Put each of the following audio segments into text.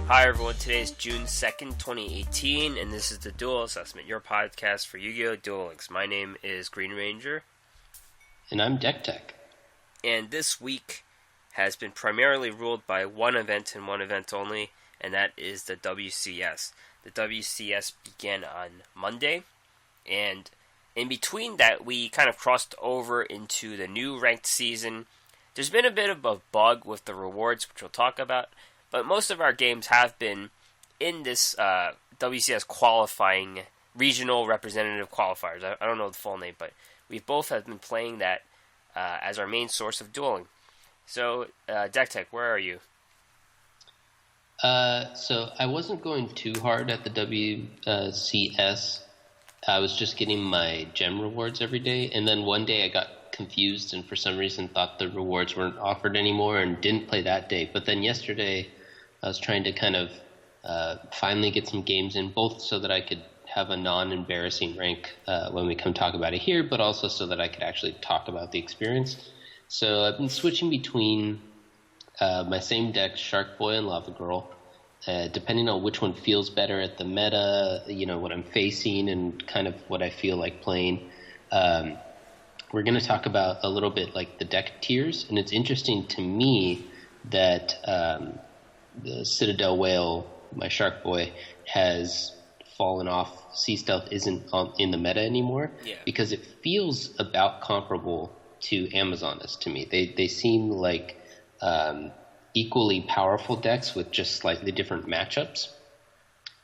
Hi everyone, today is June 2nd, 2018, and this is the Duel Assessment, your podcast for Yu-Gi-Oh! Duel Links. My name is Green Ranger. And I'm Deck Tech. And this week has been primarily ruled by one event and one event only, and that is the WCS. The WCS began on Monday, and in between that, we kind of crossed over into the new ranked season. There's been a bit of a bug with the rewards, which we'll talk about, but most of our games have been in this WCS qualifying regional representative qualifiers. I don't know the full name, but we both have been playing that as our main source of dueling. So, Deck Tech, where are you? So I wasn't going too hard at the WCS. I was just getting my gem rewards every day, and then one day I got confused and for some reason thought the rewards weren't offered anymore and didn't play that day. But then yesterday I was trying to kind of finally get some games in, both so that I could have a non-embarrassing rank when we come talk about it here, but also so that I could actually talk about the experience. So I've been switching between my same decks, Shark Boy and Lava Girl, depending on which one feels better at the meta, what I'm facing and kind of what I feel like playing. We're going to talk about a little bit like the deck tiers, and it's interesting to me that the Citadel Whale, my Shark Boy, has fallen off. Sea Stealth isn't in the meta anymore because it feels about comparable to Amazoness to me. They seem like equally powerful decks with just slightly different matchups.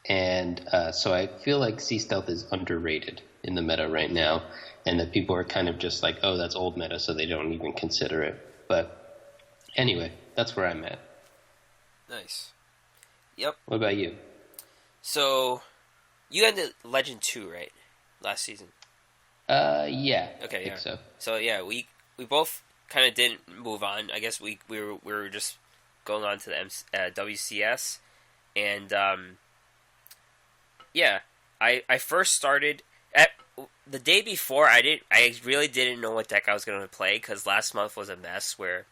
And so I feel like Sea Stealth is underrated in the meta right now, and that people are kind of just like, oh, that's old meta, so they don't even consider it. But anyway, that's where I'm at. Nice. Yep. What about you? So, you ended Legend 2, right? Last season? Yeah. Okay, I think so. So, yeah, we both kind of didn't move on. I guess we were just going on to the WCS. And, I first started the day before. I really didn't know what deck I was going to play because last month was a mess where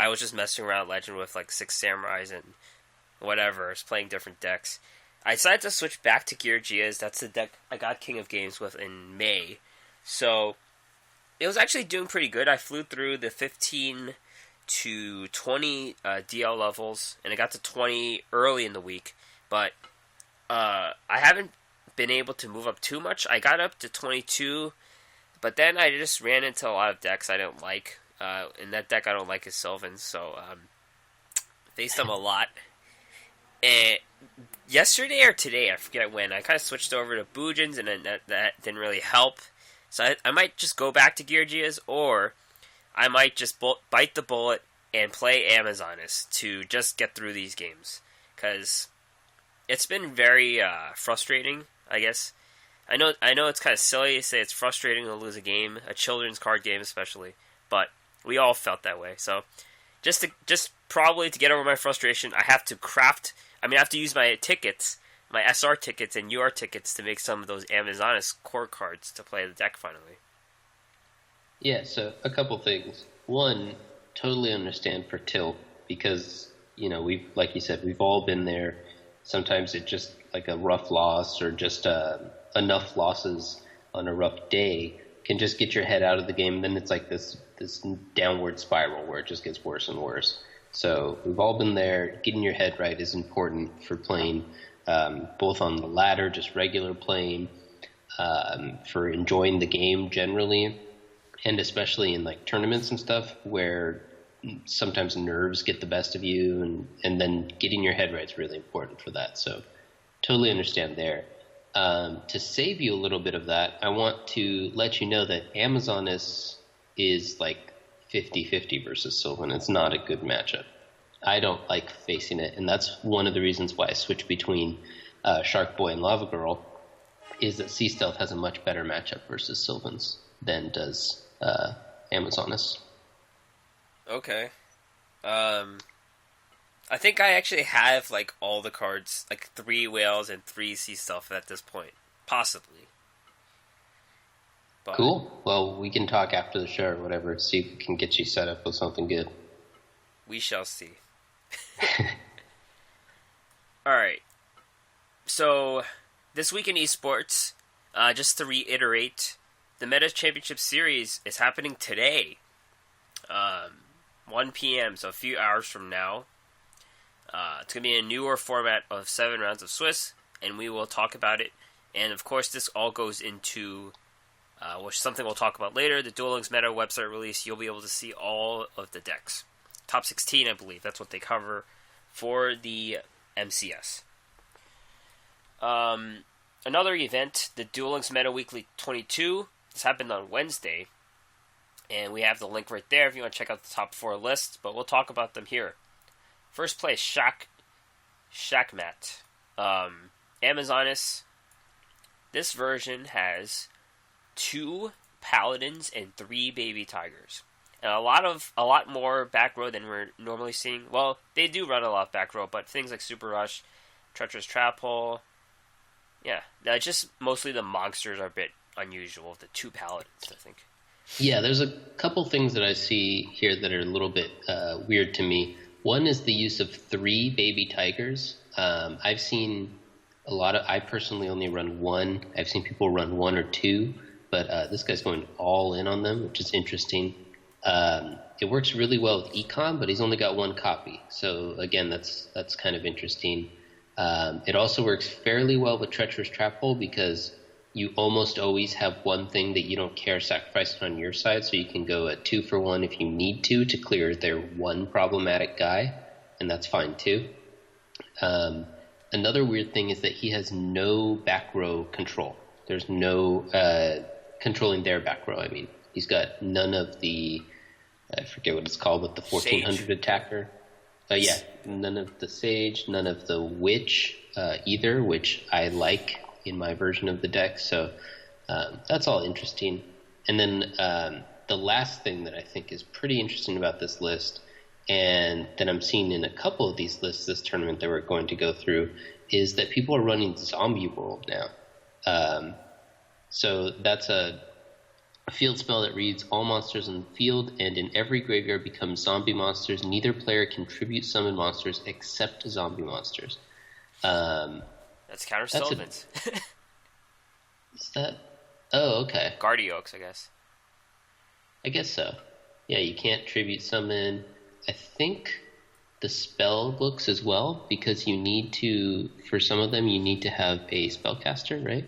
I was just messing around Legend with like 6 Samurais and whatever. I was playing different decks. I decided to switch back to yugiohs. That's the deck I got King of Games with in May. So it was actually doing pretty good. I flew through the 15 to 20 DL levels, and I got to 20 early in the week. But I haven't been able to move up too much. I got up to 22, but then I just ran into a lot of decks I didn't like. And that deck I don't like is Sylvans, so faced them a lot. And yesterday or today, I forget when, I kind of switched over to Boojins, and then that didn't really help. So I might just go back to yugiohs, or I might just bite the bullet and play Amazoness to just get through these games. Because it's been very frustrating, I guess. I know it's kind of silly to say it's frustrating to lose a game, a children's card game especially, but we all felt that way. So just probably to get over my frustration, I have to use my tickets, my SR tickets and UR tickets to make some of those Amazoness core cards to play the deck finally. Yeah, so a couple things. One, totally understand for tilt because, we've, like you said, we've all been there. Sometimes it's just like a rough loss or just enough losses on a rough day can just get your head out of the game. Then it's like this downward spiral where it just gets worse and worse. So we've all been there. Getting your head right is important for playing, both on the ladder, just regular playing, for enjoying the game generally, and especially in like tournaments and stuff where sometimes nerves get the best of you, and then getting your head right is really important for that. So totally understand there. To save you a little bit of that, I want to let you know that Amazoness is like 50-50 versus Sylvan. It's not a good matchup. I don't like facing it, and that's one of the reasons why I switched between Shark Boy and Lava Girl, is that Sea Stealth has a much better matchup versus Sylvans than does Amazoness. Okay. I think I actually have like all the cards, like 3 whales and 3 sea stealth at this point, possibly. But cool. Well, we can talk after the show or whatever, see if we can get you set up with something good. We shall see. All So, this week in esports, just to reiterate, the Meta Championship Series is happening today. 1 p.m., so a few hours from now. It's going to be a newer format of 7 rounds of Swiss, and we will talk about it. And, of course, this all goes into, which is something we'll talk about later, the Duel Links Meta website release. You'll be able to see all of the decks. Top 16, I believe. That's what they cover for the MCS. Another event, the Duel Links Meta Weekly 22. This happened on Wednesday. And we have the link right there if you want to check out the top 4 lists. But we'll talk about them here. First place, Shakmat. Amazonas. This version has 2 paladins and 3 baby tigers. And a lot more back row than we're normally seeing. Well, they do run a lot of back row, but things like Super Rush, Treacherous Trap Hole, yeah, just mostly the monsters are a bit unusual. The 2 paladins, I think. Yeah, there's a couple things that I see here that are a little bit weird to me. One is the use of 3 baby tigers. I've seen a lot of. I personally only run 1. I've seen people run 1 or 2, but this guy's going all in on them, which is interesting. It works really well with Econ, but he's only got 1 copy. So again, that's kind of interesting. It also works fairly well with Treacherous Trap Hole because you almost always have one thing that you don't care sacrificing on your side, so you can go a 2 for 1 if you need to clear their one problematic guy, and that's fine too. Another weird thing is that he has no back row control. There's no controlling their back row. I mean, he's got none of the, I forget what it's called, but the 1400 Sage. Attacker. Yeah, none of the Sage, none of the Witch either, which I like in my version of the deck. So that's all interesting. And then the last thing that I think is pretty interesting about this list, and that I'm seeing in a couple of these lists this tournament that we're going to go through, is that people are running Zombie World now. So that's a field spell that reads, all monsters in the field and in every graveyard become zombie monsters. Neither player can tribute summon monsters except zombie monsters. That's counter Sylvans. Is that? Oh, okay. Guardiox, I guess. I guess so. Yeah, you can't tribute summon. I think the spell books as well, because you need to, for some of them, you need to have a spellcaster, right?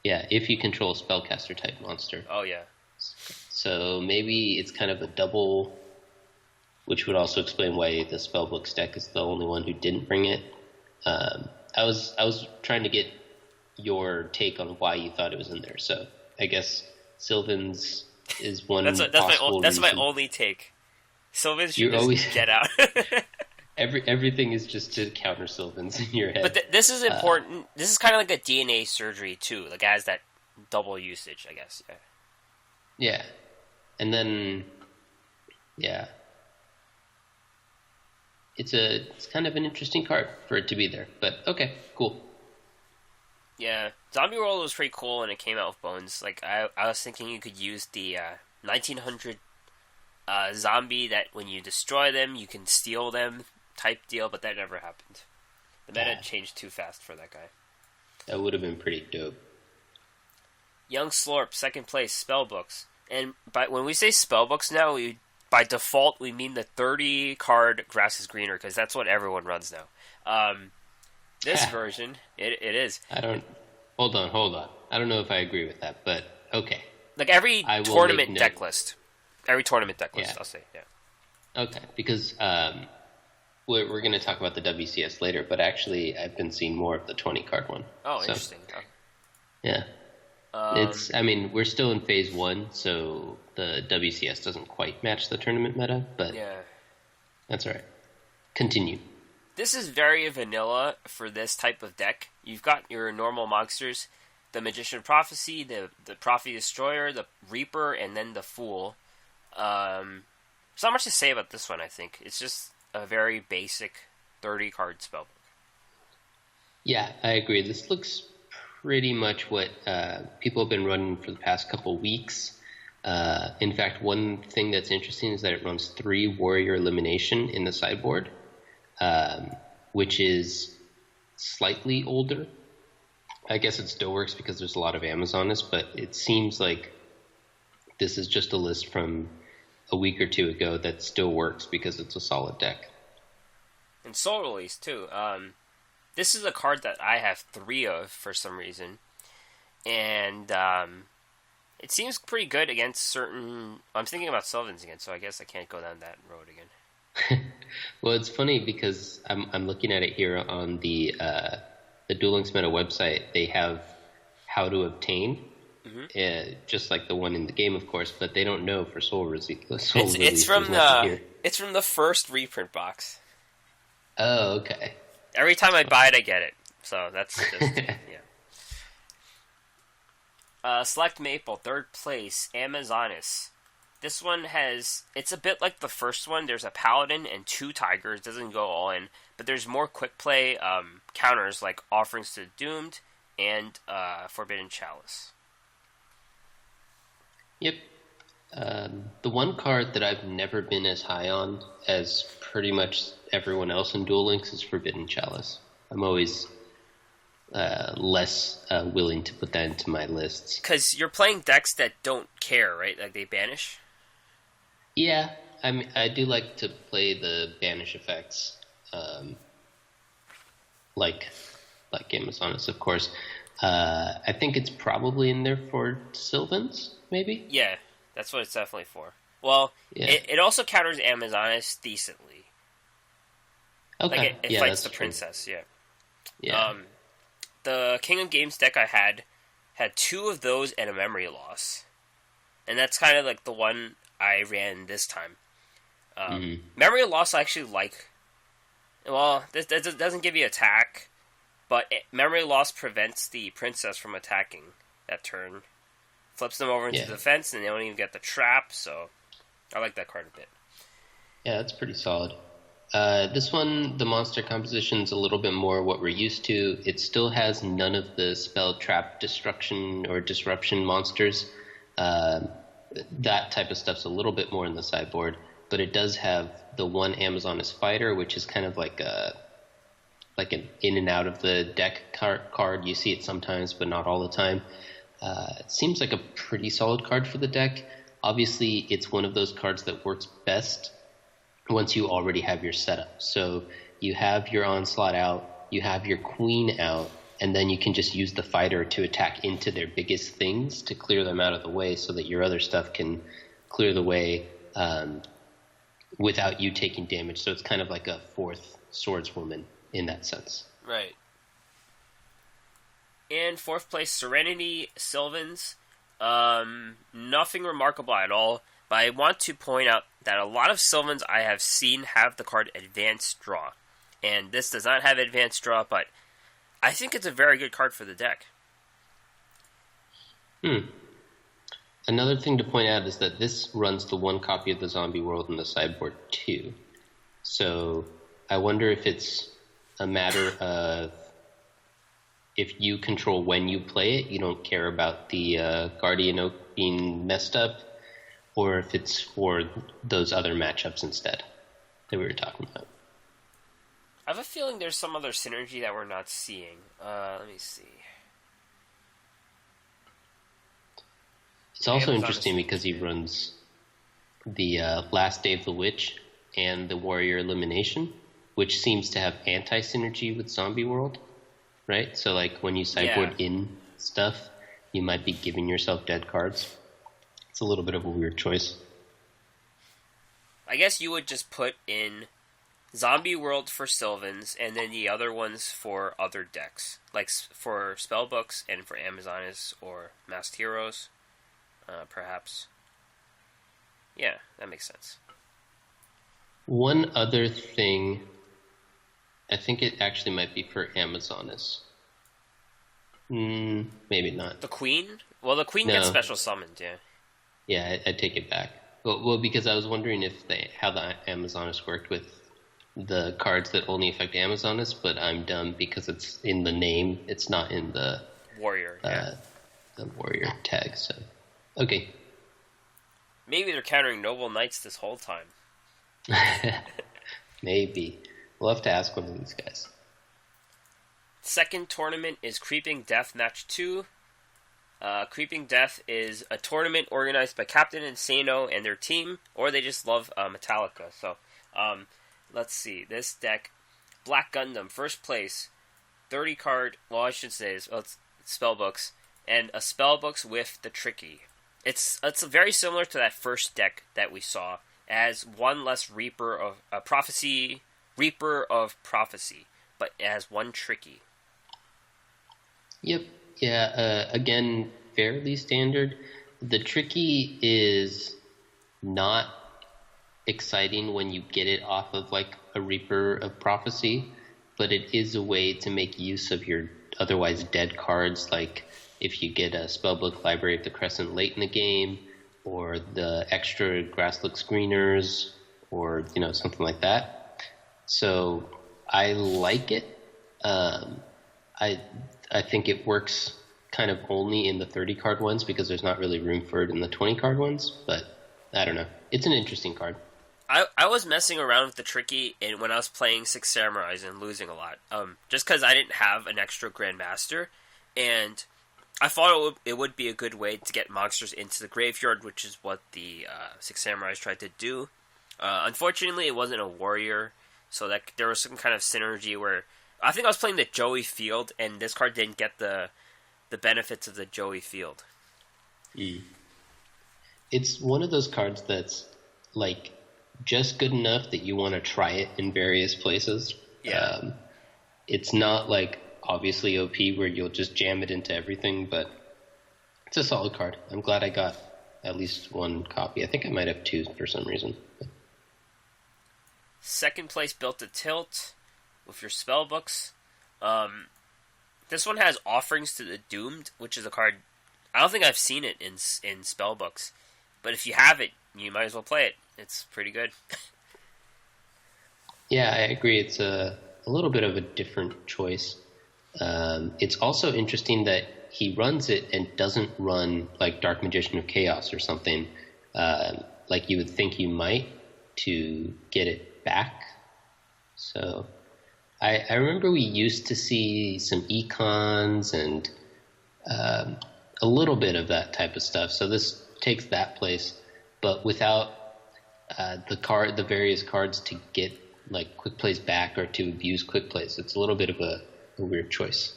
Yeah, if you control a spellcaster type monster. Oh, yeah. So maybe it's kind of a double, which would also explain why the spellbooks deck is the only one who didn't bring it. I was trying to get your take on why you thought it was in there. So I guess Sylvans is one possible That's my reason. only take. Sylvans should just get out. Everything is just to counter Sylvans in your head. But this is important. This is kind of like a DNA surgery, too. Like, it has that double usage, I guess. Yeah. And then, yeah. It's kind of an interesting card for it to be there. But, okay, cool. Yeah. Zombie World was pretty cool when it came out with Bones. Like, I was thinking you could use the 1900 zombie that when you destroy them, you can steal them type deal, but that never happened. The meta changed too fast for that guy. That would have been pretty dope. Young Slorp, second place, spellbooks. And when we say spellbooks now, by default, we mean the 30-card Grass is Greener, because that's what everyone runs now. This version, it is. Hold on. I don't know if I agree with that, but okay. Like every tournament deck list. Every tournament deck list, I'll say, yeah. Okay, because we're going to talk about the WCS later, but actually I've been seeing more of the 20-card one. Oh, so, interesting. Oh. Yeah. We're still in phase 1, so the WCS doesn't quite match the tournament meta, but that's all right. Continue. This is very vanilla for this type of deck. You've got your normal monsters, the Magician of Prophecy, the Prophet Destroyer, the Reaper, and then the Fool. There's not much to say about this one, I think. It's just a very basic 30-card spellbook. Yeah, I agree. This looks pretty much what people have been running for the past couple weeks. In fact, one thing that's interesting is that it runs 3 Warrior Elimination in the sideboard, which is slightly older I guess it still works because there's a lot of Amazonists, but it seems like this is just a list from a week or two ago that still works because it's a solid deck. And Soul Release, too. This is a card that I have 3 of for some reason. And it seems pretty good against certain... I'm thinking about Sylvans again, so I guess I can't go down that road again. Well, it's funny because I'm looking at it here on the Duel Links Meta website. They have how to obtain, just like the one in the game, of course, but they don't know for Soul Release. It's from the first reprint box. Oh, okay. Every time I buy it, I get it. So that's just, yeah. Select Maple, 3rd place, Amazonas. This one it's a bit like the first one. There's a Paladin and 2 Tigers. Doesn't go all in, but there's more quick play counters like Offerings to the Doomed and Forbidden Chalice. Yep. The one card that I've never been as high on as pretty much everyone else in Duel Links is Forbidden Chalice. I'm always less willing to put that into my lists. Because you're playing decks that don't care, right? Like they banish? Yeah, I do like to play the banish effects, like Amazonas, of course. I think it's probably in there for Sylvans, maybe? Yeah, that's what it's definitely for. Well, yeah. It also counters Amazonas decently. Okay. Like it fights the princess, true. Yeah. The King of Games deck I had 2 of those and a Memory Loss. And that's kind of like the one I ran this time. Memory Loss I actually like. Well, this doesn't give you attack, but Memory Loss prevents the princess from attacking that turn. Flips them over into defense, and they don't even get the trap, so I like that card a bit. Yeah, that's pretty solid. This one, the monster composition's a little bit more what we're used to. It still has none of the spell, trap, destruction, or disruption monsters. That type of stuff's a little bit more in the sideboard, but it does have the one Amazonas Fighter, which is kind of like an in and out of the deck card. You see it sometimes, but not all the time. It seems like a pretty solid card for the deck. Obviously, it's one of those cards that works best once you already have your setup. So you have your Onslaught out, you have your Queen out, and then you can just use the Fighter to attack into their biggest things to clear them out of the way so that your other stuff can clear the way without you taking damage. So it's kind of like a 4th swordswoman in that sense. Right. In 4th place, Serenity Sylvans. Nothing remarkable at all, but I want to point out that a lot of Sylvans I have seen have the card Advanced Draw. And this does not have Advanced Draw, but I think it's a very good card for the deck. Another thing to point out is that this runs the 1 copy of the Zombie World in the sideboard too. So I wonder if it's a matter of if you control when you play it, you don't care about the Guardian Oak being messed up, or if it's for those other matchups instead that we were talking about. I have a feeling there's some other synergy that we're not seeing. Let me see. It's also interesting because he runs the Last Day of the Witch and the Warrior Elimination, which seems to have anti-synergy with Zombie World, right? So like when you sideboard in stuff, you might be giving yourself dead cards. It's a little bit of a weird choice. I guess you would just put in Zombie World for Sylvans, and then the other ones for other decks, like for Spellbooks and for Amazonas or Masked Heroes, perhaps. Yeah, that makes sense. One other thing, I think it actually might be for Amazonas. Maybe not. The Queen? Well, the Queen gets special summoned, yeah. Yeah, I take it back. Well, because I was wondering how the Amazonas worked with the cards that only affect Amazonas, but I'm dumb because it's in the name. It's not in the Warrior. The Warrior tag. So, okay. Maybe they're countering Noble Knights this whole time. Maybe. We'll have to ask one of these guys. Second tournament is Creeping Death Match 2. Creeping Death is a tournament organized by Captain Insano and their team, or they just love Metallica. So, let's see. This deck, Black Gundam, first place, 30 card, well, I should say, it's spellbooks, and a spellbooks with the Tricky. It's very similar to that first deck that we saw, as one less Reaper of Prophecy, but it has one Tricky. Yep. Yeah, again, fairly standard. The Tricky is not exciting when you get it off of like a Reaper of Prophecy, but it is a way to make use of your otherwise dead cards, like if you get a Spellbook Library of the Crescent late in the game, or the extra Grasslook Screeners, or, you know, something like that. So I like it. I think it works kind of only in the 30-card ones because there's not really room for it in the 20-card ones, but I don't know. It's an interesting card. I was messing around with the Tricky when I was playing Six Samurais and losing a lot, just because I didn't have an extra Grandmaster, and I thought it would be a good way to get monsters into the graveyard, which is what the Six Samurais tried to do. Unfortunately, it wasn't a warrior, so that there was some kind of synergy where I think I was playing the Joey Field, and this card didn't get the benefits of the Joey Field. It's one of those cards that's like just good enough that you want to try it in various places. Yeah. It's not like obviously OP where you'll just jam it into everything, but it's a solid card. I'm glad I got at least one copy. I think I might have two for some reason. Second place, Built to Tilt with your spellbooks. This one has Offerings to the Doomed, which is a card I don't think I've seen it in spellbooks, but if you have it, you might as well play it. It's pretty good. Yeah, I agree. It's a little bit of a different choice. It's also interesting that he runs it and doesn't run like Dark Magician of Chaos or something like you would think you might to get it back. So I remember we used to see some econs and a little bit of that type of stuff. So this takes that place, but without the various cards to get like quick plays back or to abuse quick plays. It's a little bit of a weird choice.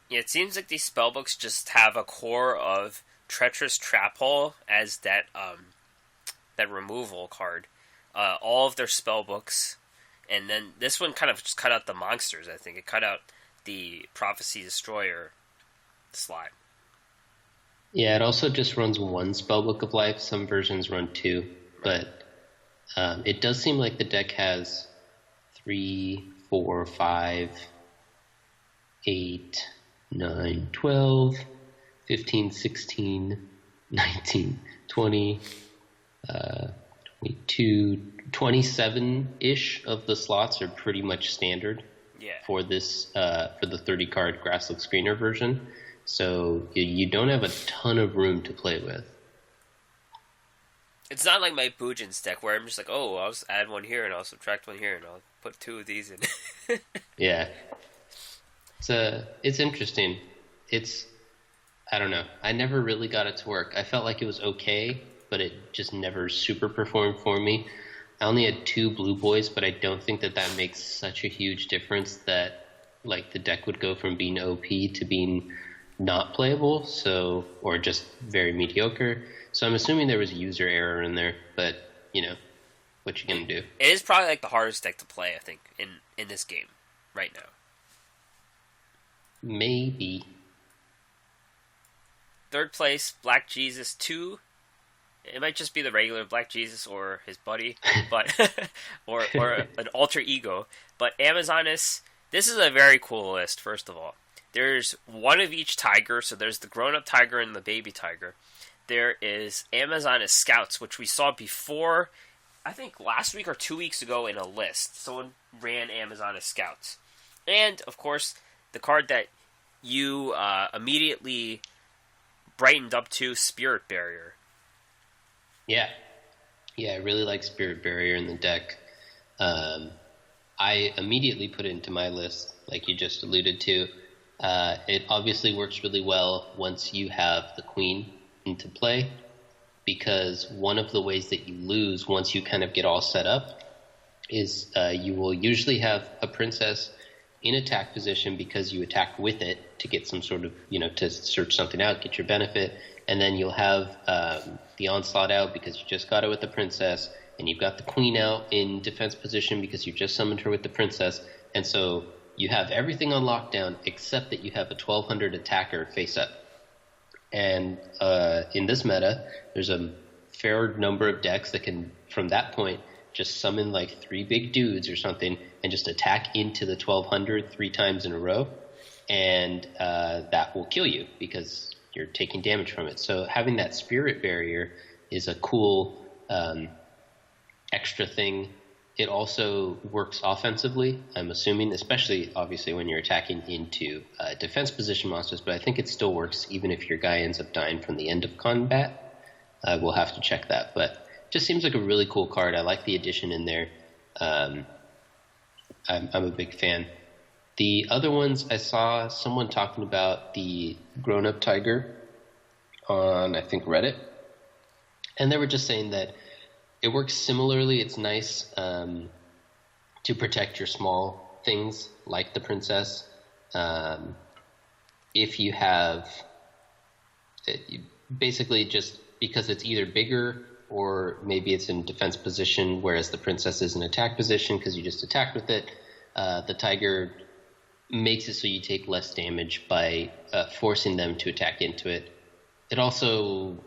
Yeah, it seems like these spellbooks just have a core of Treacherous Trap Hole as that removal card. All of their spellbooks, and then this one kind of just cut out the monsters. I think it cut out the Prophecy Destroyer slot. Yeah, it also just runs one Spellbook of Life. Some versions run two, but it does seem like the deck has 3, 4, 5, 8, 9, 12, 15, 16, 19, 20, 22, 27-ish of the slots are pretty much standard for this for the 30-card Grasslook Screener version. So you don't have a ton of room to play with. It's not like my Bujin's deck where I'm just like, oh, I'll just add one here and I'll subtract one here and I'll put two of these in. Yeah. It's interesting. I don't know. I never really got it to work. I felt like it was okay, but it just never super performed for me. I only had 2 blue boys, but I don't think that makes such a huge difference that like the deck would go from being OP to being not playable, or just very mediocre. So I'm assuming there was user error in there, but you know, what you gonna do? It is probably like the hardest deck to play, I think, in this game right now. Maybe. Third place, Black Jesus 2. It might just be the regular Black Jesus or his buddy, but or an alter ego. But Amazonas, this is a very cool list, first of all. There's one of each tiger, so there's the grown-up tiger and the baby tiger. There is Amazonas Scouts, which we saw before, I think last week or 2 weeks ago in a list. Someone ran Amazonas Scouts. And, of course, the card that you immediately brightened up to, Spirit Barrier. Yeah, I really like Spirit Barrier in the deck. I immediately put it into my list, like you just alluded to. It obviously works really well once you have the queen into play, because one of the ways that you lose once you kind of get all set up is you will usually have a princess in attack position because you attacked with it to get some sort of, to search something out, get your benefit, and then you'll have the onslaught out because you just got it with the princess, and you've got the queen out in defense position because you just summoned her with the princess, and so you have everything on lockdown except that you have a 1200 attacker face up. And in this meta, there's a fair number of decks that can, from that point, just summon like 3 big dudes or something and just attack into the 1200 3 times in a row, and that will kill you because you're taking damage from it. So having that spirit barrier is a cool extra thing. It also works offensively, I'm assuming, especially obviously when you're attacking into defense position monsters, but I think it still works even if your guy ends up dying from the end of combat. We'll have to check that, but just seems like a really cool card. I like the addition in there. I'm a big fan. The other ones, I saw someone talking about the grown-up tiger on, I think, Reddit. And they were just saying that it works similarly. It's nice to protect your small things like the princess. If you have... basically just because it's either bigger or maybe it's in defense position, whereas the princess is in attack position because you just attacked with it. The tiger makes it so you take less damage by forcing them to attack into it. It also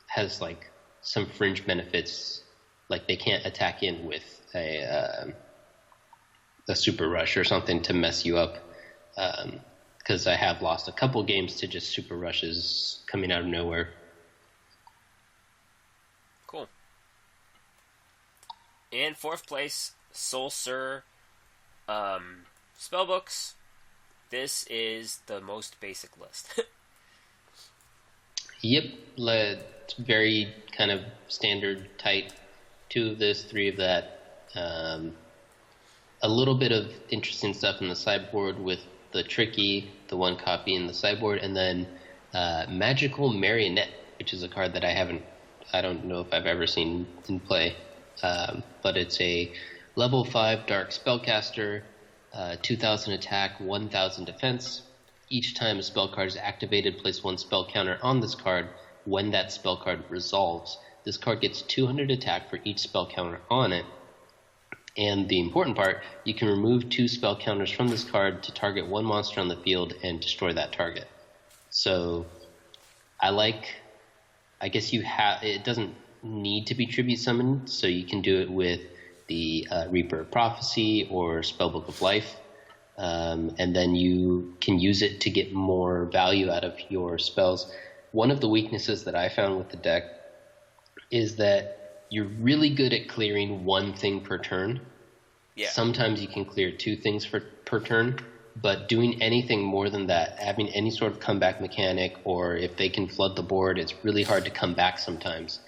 has like some fringe benefits, like they can't attack in with a super rush or something to mess you up. Because I have lost a couple games to just super rushes coming out of nowhere. Cool. In 4th place, Soul Sur Spellbooks. This is the most basic list. Yep, it's very kind of standard, tight. 2 of this, 3 of that. A little bit of interesting stuff in the sideboard with the Tricky, the 1 copy in the sideboard, and then Magical Marionette, which is a card that I don't know if I've ever seen in play, but it's a level 5 dark spellcaster, 2000 attack, 1000 defense. Each time a spell card is activated, place 1 spell counter on this card. When that spell card resolves, this card gets 200 attack for each spell counter on it. And the important part, you can remove 2 spell counters from this card to target 1 monster on the field and destroy that target. So I guess it doesn't need to be tribute summoned, so you can do it with the Reaper of Prophecy or Spellbook of Life, and then you can use it to get more value out of your spells. One of the weaknesses that I found with the deck is that you're really good at clearing 1 thing per turn. Yeah. Sometimes you can clear 2 things per turn, but doing anything more than that, having any sort of comeback mechanic, or if they can flood the board, it's really hard to come back sometimes.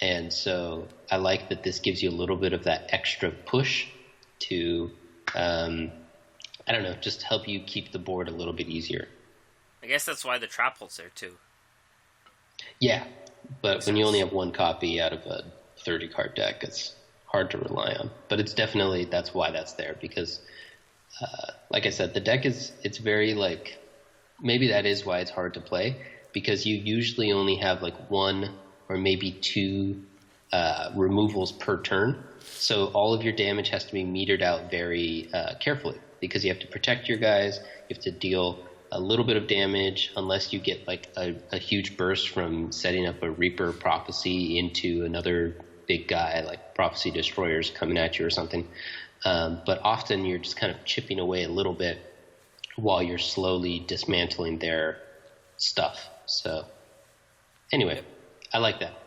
And so I like that this gives you a little bit of that extra push to, just help you keep the board a little bit easier. I guess that's why the trap holds there too. Yeah, but when you only have 1 copy out of a 30-card deck, it's hard to rely on. But it's definitely, that's why that's there, because like I said, the deck it's very maybe that is why it's hard to play, because you usually only have 1 or maybe 2 removals per turn. So all of your damage has to be metered out very carefully, because you have to protect your guys, you have to deal a little bit of damage unless you get a huge burst from setting up a Reaper Prophecy into another big guy, like Prophecy Destroyers coming at you or something. But often you're just kind of chipping away a little bit while you're slowly dismantling their stuff. So anyway, I like that.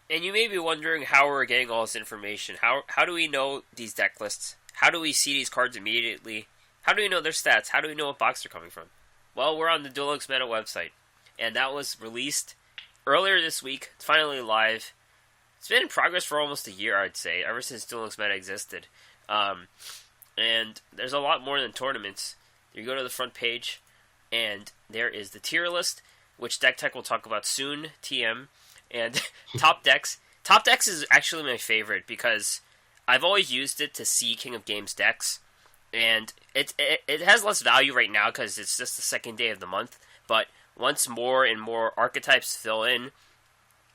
And you may be wondering how we're getting all this information. How do we know these deck lists? How do we see these cards immediately? How do we know their stats? How do we know what box they're coming from? Well, we're on the Duel Meta website, and that was released earlier this week. It's finally live. It's been in progress for almost a year, I'd say, ever since Duel Meta existed. And there's a lot more than tournaments. You go to the front page, and there is the tier list, which Deck Tech will talk about soon, TM, and top decks. Top decks is actually my favorite because I've always used it to see King of Games decks, and it has less value right now because it's just the second day of the month, but once more and more archetypes fill in,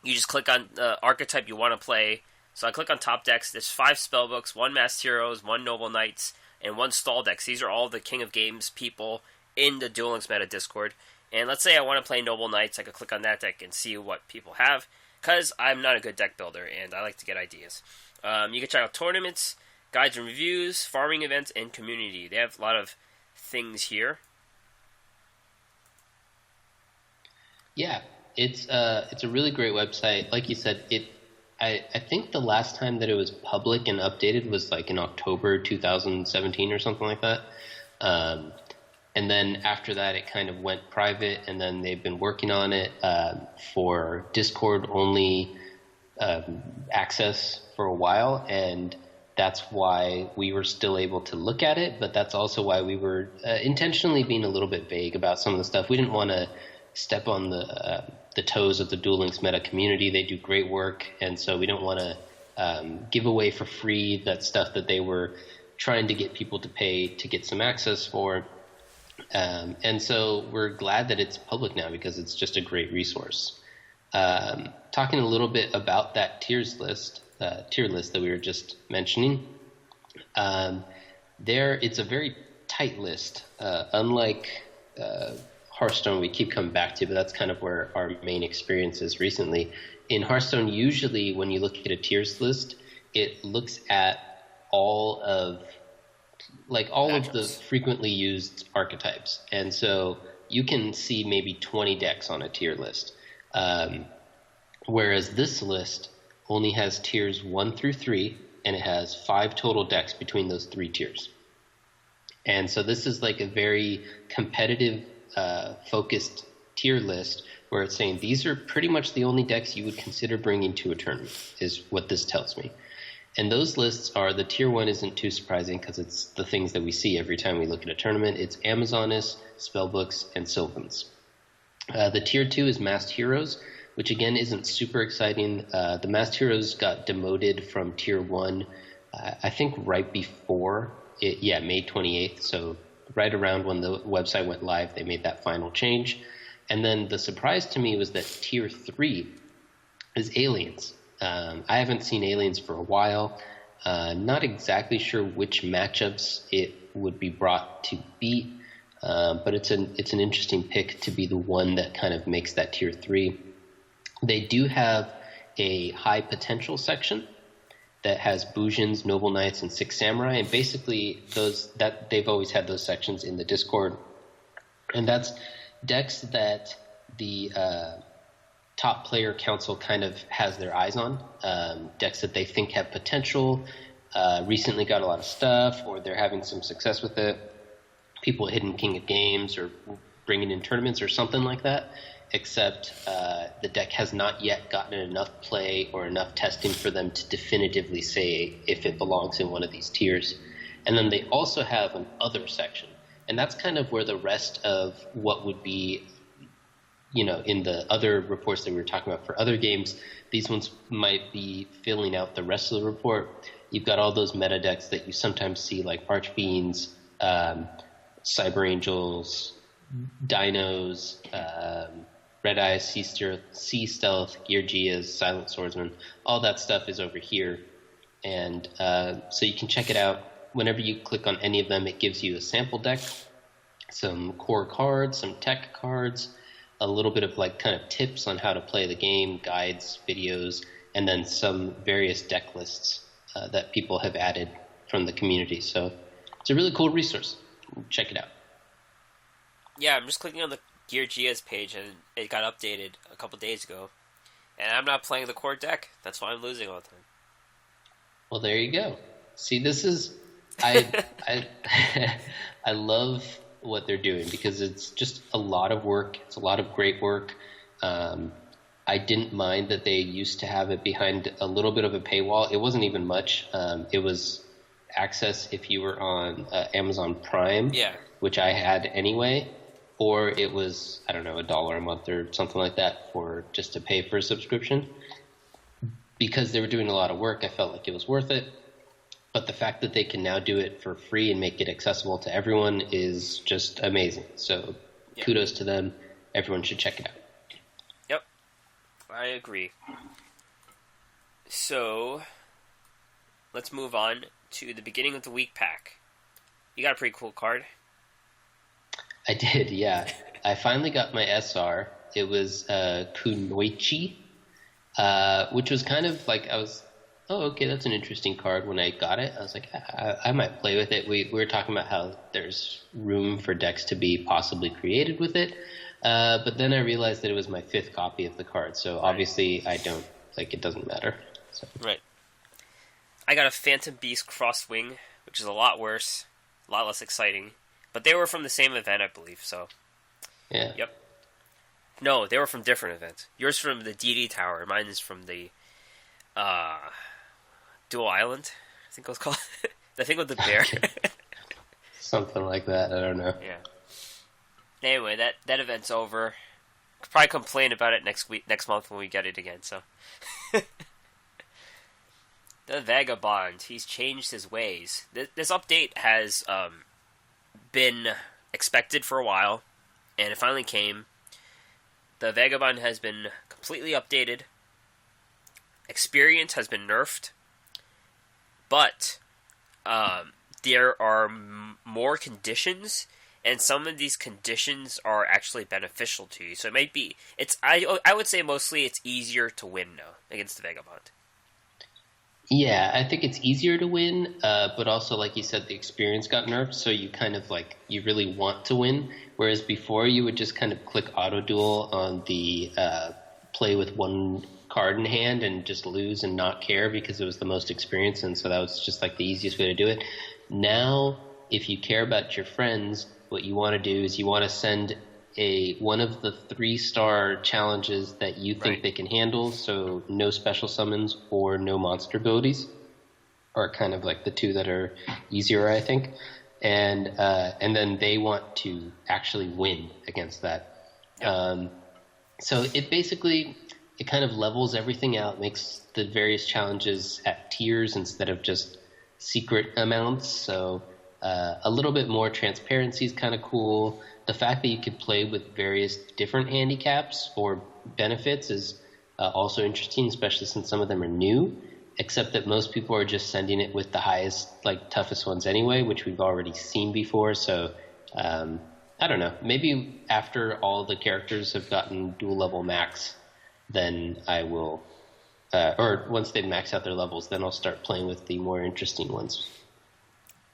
you just click on the archetype you want to play. So I click on top decks. There's 5 spellbooks, 1 masked heroes, 1 noble knights, and 1 stall decks. These are all the King of Games people in the Duel Links Meta Discord. And let's say I want to play noble knights, I could click on that deck and see what people have, because I'm not a good deck builder and I like to get ideas. You can check out tournaments, guides and reviews, farming events, and community. They have a lot of things here. Yeah, it's a really great website. Like you said, I think the last time that it was public and updated was like in October 2017 or something like that. And then after that, it kind of went private, and then they've been working on it for Discord-only access for a while, and that's why we were still able to look at it, but that's also why we were intentionally being a little bit vague about some of the stuff. We didn't want to step on the toes of the Duel Links meta community. They do great work, and so we don't want to give away for free that stuff that they were trying to get people to pay to get some access for. And so we're glad that it's public now because it's just a great resource. Talking a little bit about that tier list that we were just mentioning, it's a very tight list, unlike Hearthstone we keep coming back to, but that's kind of where our main experience is recently. In Hearthstone, usually when you look at a tiers list, it looks at all of the frequently used archetypes. And so you can see maybe 20 decks on a tier list. Whereas this list only has tiers 1 through 3, and it has 5 total decks between those 3 tiers. And so this is like a very competitive, focused tier list where it's saying these are pretty much the only decks you would consider bringing to a tournament, is what this tells me. And those lists are, the tier 1 isn't too surprising because it's the things that we see every time we look at a tournament. It's Amazoness, Spellbooks, and Sylvans. The tier 2 is Masked Heroes, which again isn't super exciting. The Masked Heroes got demoted from tier 1, I think right before, May 28th. So right around when the website went live, they made that final change. And then the surprise to me was that tier 3 is Aliens. I haven't seen Aliens for a while. Not exactly sure which matchups it would be brought to beat, but it's an interesting pick to be the one that kind of makes that tier 3. They do have a high potential section that has Bujins, Noble Knights, and 6 Samurai, and basically they've always had those sections in the Discord, and that's decks that the top player council kind of has their eyes on, decks that they think have potential, recently got a lot of stuff, or they're having some success with it, people hitting King of Games or bringing in tournaments or something like that, except the deck has not yet gotten enough play or enough testing for them to definitively say if it belongs in one of these tiers. And then they also have an other section, and that's kind of where the rest of what would be, in the other reports that we were talking about for other games, these ones might be filling out the rest of the report. You've got all those meta decks that you sometimes see, like Archfiends, Cyber Angels, Dinos, Red Eyes, Sea Stealth, Geargias, Silent Swordsman. All that stuff is over here. And so you can check it out. Whenever you click on any of them, it gives you a sample deck, some core cards, some tech cards, a little bit of kind of tips on how to play the game, guides, videos, and then some various deck lists that people have added from the community. So it's a really cool resource. Check it out. Yeah, I'm just clicking on the Geargias page, and it got updated a couple days ago. And I'm not playing the core deck. That's why I'm losing all the time. Well, there you go. See, this is... I love what they're doing because it's just a lot of work. It's a lot of great work. I didn't mind that they used to have it behind a little bit of a paywall. It wasn't even much. It was access if you were on Amazon Prime, Yeah. which I had anyway, or it was, I don't know, $1 a month or something like that for just to pay for a subscription. Because they were doing a lot of work, I felt like it was worth it. But the fact that they can now do it for free and make it accessible to everyone is just amazing. So kudos to them. Everyone should check it out. Yep, I agree. So, let's move on to the beginning of the week pack. You got a pretty cool card. I did, yeah. I finally got my SR. It was Kunoichi, which was kind of like, I was, oh, okay, that's an interesting card. When I got it, I was like, I might play with it. We were talking about how there's room for decks to be possibly created with it. But then I realized that it was my 5th copy of the card. So obviously I don't, like, it doesn't matter. So. Right. I got a Phantom Beast Crosswing, which is a lot worse, a lot less exciting. But they were from the same event, I believe, so. Yeah. Yep. No, they were from different events. Yours from the DD Tower. Mine is from the Duel Island, I think it was called. The thing with the bear. Something like that, I don't know. Yeah. Anyway, that event's over. Could probably complain about it next month when we get it again, so. The Vagabond, he's changed his ways. This update has been expected for a while, and it finally came. The Vagabond has been completely updated. Experience has been nerfed. But there are more conditions, and some of these conditions are actually beneficial to you. So it might be... I would say mostly it's easier to win now against the Vagabond. Yeah, I think it's easier to win, but also, like you said, the experience got nerfed, so you kind of, like, you really want to win, whereas before you would just kind of click auto-duel on the play with one card in hand and just lose and not care because it was the most experience, and so that was just, like, the easiest way to do it. Now, if you care about your friends, what you want to do is you want to send one of the 3-star challenges that you think they can handle, so no special summons or no monster abilities are kind of like the 2 that are easier, I think. And then they want to actually win against that. So it basically, it kind of levels everything out, makes the various challenges at tiers instead of just secret amounts. So a little bit more transparency is kind of cool. The fact that you could play with various different handicaps or benefits is also interesting, especially since some of them are new, except that most people are just sending it with the highest, like, toughest ones anyway, which we've already seen before. So I don't know. Maybe after all the characters have gotten dual level max, then I will, or once they've maxed out their levels, then I'll start playing with the more interesting ones.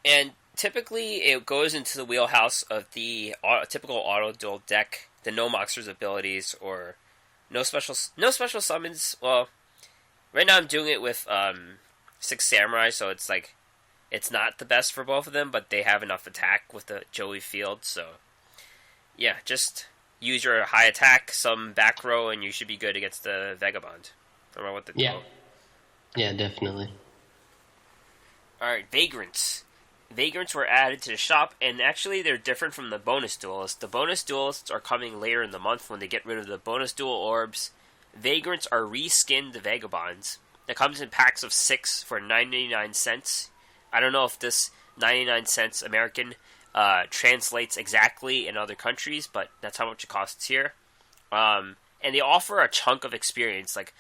And typically, it goes into the wheelhouse of the typical auto-duel deck, the no monsters abilities, or no special summons. Well, right now I'm doing it with 6 Samurai, so it's like, it's not the best for both of them, but they have enough attack with the Joey Field, so yeah, just use your high attack, some back row, and you should be good against the Vagabond. I don't know what the Yeah. Yeah, definitely. Alright, Vagrants. Vagrants were added to the shop, and actually they're different from the bonus duelists. The bonus duelists are coming later in the month when they get rid of the bonus duel orbs. Vagrants are reskinned Vagabonds. That comes in packs of 6 for 99 cents. I don't know if this 99 cents American translates exactly in other countries, but that's how much it costs here. And they offer a chunk of experience. Like,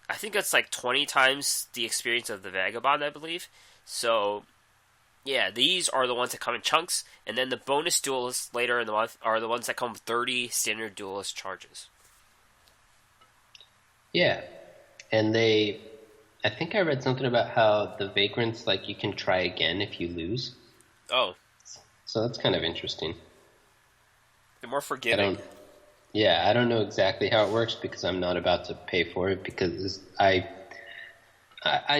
I think it's like 20 times the experience of the Vagabond, I believe. So yeah, these are the ones that come in chunks, and then the bonus duelists later in the month are the ones that come with 30 standard duelist charges. Yeah, and I think I read something about how the Vagrants, like, you can try again if you lose. Oh. So that's kind of interesting. They're more forgiving. I don't know exactly how it works because I'm not about to pay for it because I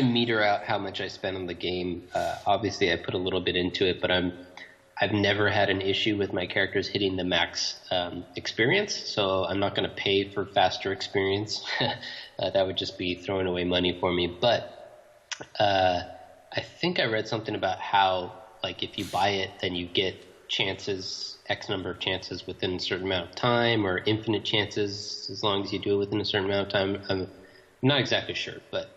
meter out how much I spend on the game. Obviously, I put a little bit into it, but I've never had an issue with my characters hitting the max experience, so I'm not going to pay for faster experience. That would just be throwing away money for me. But I I think I read something about how, like, if you buy it, then you get chances, X number of chances within a certain amount of time, or infinite chances as long as you do it within a certain amount of time. I'm not exactly sure, but,